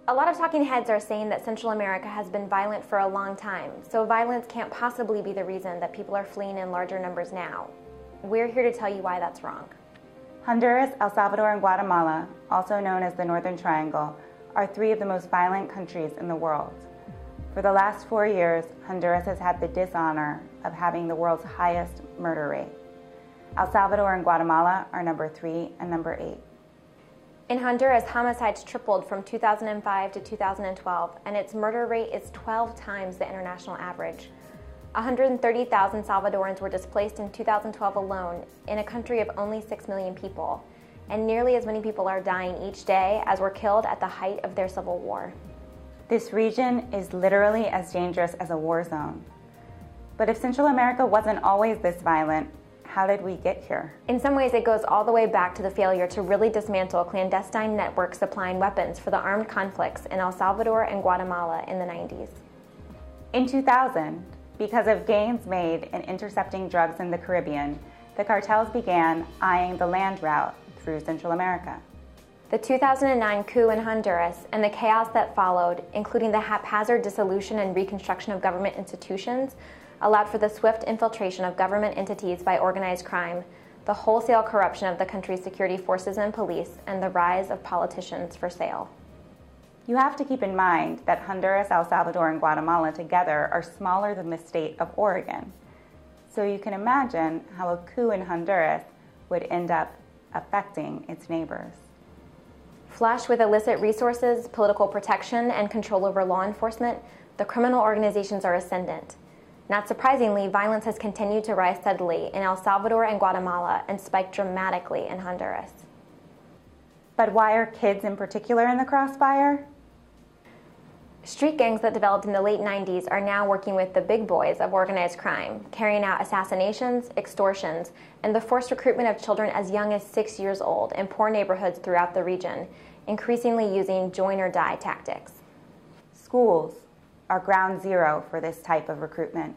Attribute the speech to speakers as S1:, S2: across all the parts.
S1: A lot of talking heads are saying that Central America has been violent for a long time, so violence can't possibly be the reason that people are fleeing in larger numbers now. We're here to tell you why that's wrong.
S2: Honduras, El Salvador, and Guatemala, also known as the Northern Triangle, are three of the most violent countries in the world. For the last 4 years, Honduras has had the dishonor of having the world's highest murder rate. El Salvador and Guatemala are number 3 and number 8.
S1: In Honduras, homicides tripled from 2005 to 2012, and its murder rate is 12 times the international average. 130,000 Salvadorans were displaced in 2012 alone, in a country of only 6 million people, and nearly as many people are dying each day as were killed at the height of their civil war.
S2: This region is literally as dangerous as a war zone. But if Central America wasn't always this violent, how did we get here?
S1: In some ways, it goes all the way back to the failure to really dismantle clandestine networks supplying weapons for the armed conflicts in El Salvador and Guatemala in the 90s.
S2: In 2000, because of gains made in intercepting drugs in the Caribbean, the cartels began eyeing the land route through Central America.
S1: The 2009 coup in Honduras and the chaos that followed, including the haphazard dissolution and reconstruction of government institutions, allowed for the swift infiltration of government entities by organized crime, the wholesale corruption of the country's security forces and police, and the rise of politicians for sale.
S2: You have to keep in mind that Honduras, El Salvador, and Guatemala together are smaller than the state of Oregon. So you can imagine how a coup in Honduras would end up affecting its neighbors.
S1: Flush with illicit resources, political protection, and control over law enforcement, the criminal organizations are ascendant. Not surprisingly, violence has continued to rise steadily in El Salvador and Guatemala and spiked dramatically in Honduras.
S2: But why are kids in particular in the crossfire?
S1: Street gangs that developed in the late 90s are now working with the big boys of organized crime, carrying out assassinations, extortions, and the forced recruitment of children as young as 6 years old in poor neighborhoods throughout the region, increasingly using join-or-die tactics.
S2: Schools are ground zero for this type of recruitment,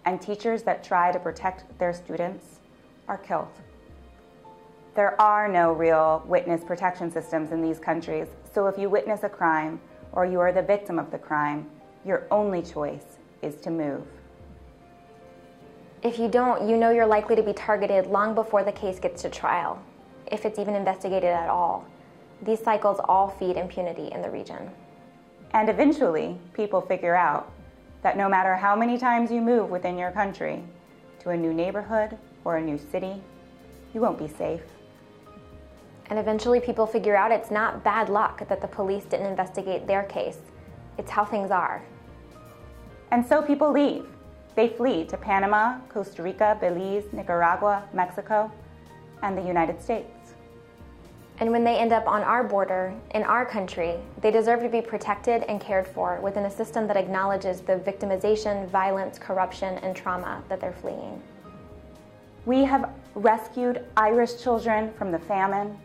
S2: and teachers that try to protect their students are killed. There are no real witness protection systems in these countries, so if you witness a crime or you are the victim of the crime, your only choice is to move.
S1: If you don't, you know you're likely to be targeted long before the case gets to trial, if it's even investigated at all. These cycles all feed impunity in the region.
S2: And eventually, people figure out that no matter how many times you move within your country to a new neighborhood or a new city, you won't be safe.
S1: And eventually people figure out it's not bad luck that the police didn't investigate their case. It's how things are.
S2: And so people leave. They flee to Panama, Costa Rica, Belize, Nicaragua, Mexico, and the United States.
S1: And when they end up on our border, in our country, they deserve to be protected and cared for within a system that acknowledges the victimization, violence, corruption, and trauma that they're fleeing.
S2: We have rescued Irish children from the famine,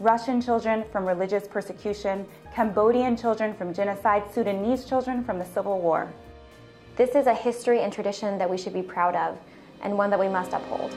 S2: Russian children from religious persecution, Cambodian children from genocide, Sudanese children from the Civil War.
S1: This is a history and tradition that we should be proud of, and one that we must uphold.